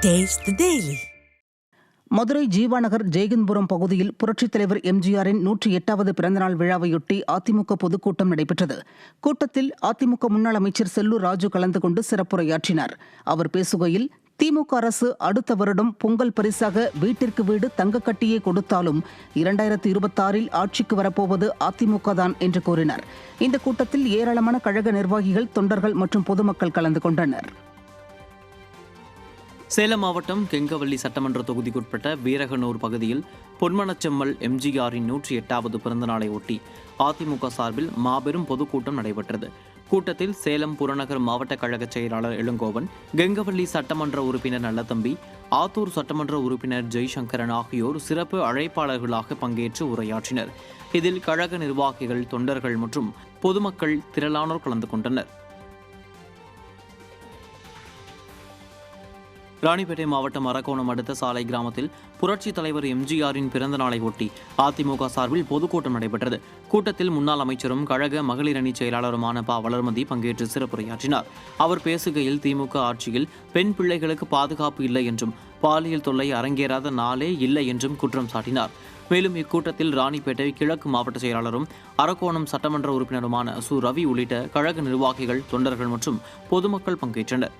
Taste the Daily. Madurai Jeeva Nagar ஜெயகன்புரம் பகுதியில் புரட்சித் தலைவர் எம்ஜிஆரின் 108வது பிறந்தநாள் விழாவையொட்டி அதிமுக பொதுக்கூட்டம் நடைபெற்றது. கூட்டத்தில் அதிமுக முன்னாள் அமைச்சர் செல்லூர் ராஜு கலந்து கொண்டு சிறப்புரையாற்றினார். அவர் பேசுகையில், திமுக அரசு அடுத்த வருடம் பொங்கல் பரிசாக வீட்டிற்கு வீடு தங்கக்கட்டியே கொடுத்தாலும் 2026இல் ஆட்சிக்கு வரப்போவது அதிமுக தான் என்று கூறினார். இந்த கூட்டத்தில் ஏராளமான கழக நிர்வாகிகள், தொண்டர்கள் மற்றும் பொதுமக்கள் கலந்து கொண்டனர். சேலம் மாவட்டம் கெங்கவல்லி சட்டமன்ற தொகுதிக்குட்பட்ட வீரகனூர் பகுதியில் பொன்மனச்செம்மல் எம்ஜிஆரின் 108வது பிறந்தநாளை ஒட்டி அதிமுக சார்பில் மாபெரும் பொதுக்கூட்டம் நடைபெற்றது. கூட்டத்தில் சேலம் புறநகர் மாவட்ட கழக செயலாளர் இளங்கோவன், கெங்கவல்லி சட்டமன்ற உறுப்பினர் நல்லதம்பி, ஆத்தூர் சட்டமன்ற உறுப்பினர் ஜெய்சங்கரன் ஆகியோர் சிறப்பு அழைப்பாளர்களாக பங்கேற்று உரையாற்றினர். இதில் கழக நிர்வாகிகள், தொண்டர்கள் மற்றும் பொதுமக்கள் திரளானோர் கலந்து கொண்டனர். ராணிப்பேட்டை மாவட்டம் அரக்கோணம் அடுத்த சாலை கிராமத்தில் புரட்சித் தலைவர் எம்ஜிஆரின் பிறந்த நாளை ஒட்டி அதிமுக சார்பில் பொதுக்கூட்டம் நடைபெற்றது. கூட்டத்தில் முன்னாள் அமைச்சரும் கழக மகளிர் அணி செயலாளருமான வளர்மதி பங்கேற்று சிறப்புரையாற்றினார். அவர் பேசுகையில், திமுக ஆட்சியில் பெண் பிள்ளைகளுக்கு பாதுகாப்பு இல்லை என்றும் பாலியல் தொல்லை அரங்கேறாத நாளே இல்லை என்றும் குற்றம் சாட்டினார். மேலும் இக்கூட்டத்தில் ராணிப்பேட்டை கிழக்கு மாவட்ட செயலாளரும் அரக்கோணம் சட்டமன்ற உறுப்பினருமான ரவி உள்ளிட்ட கழக நிர்வாகிகள், தொண்டர்கள் மற்றும் பொதுமக்கள் பங்கேற்றனர்.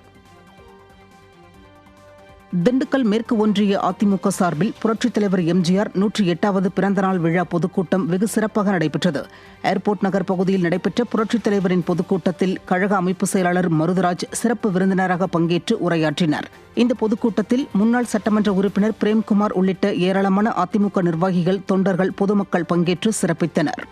திண்டுக்கல் மேற்கு ஒன்றிய அதிமுக சார்பில் புரட்சித் தலைவர் எம்ஜிஆர் 108வது பிறந்தநாள் விழா பொதுக்கூட்டம் வெகு சிறப்பாக நடைபெற்றது. ஏர்போர்ட் நகர் பகுதியில் நடைபெற்ற புரட்சித் தலைவரின் பொதுக்கூட்டத்தில் கழக அமைப்பு செயலாளர் மருதராஜ் சிறப்பு விருந்தினராக பங்கேற்று உரையாற்றினார். இந்த பொதுக்கூட்டத்தில் முன்னாள் சட்டமன்ற உறுப்பினர் பிரேம்குமார் உள்ளிட்ட ஏராளமான அதிமுக நிர்வாகிகள், தொண்டர்கள், பொதுமக்கள் பங்கேற்று சிறப்பித்தனர்.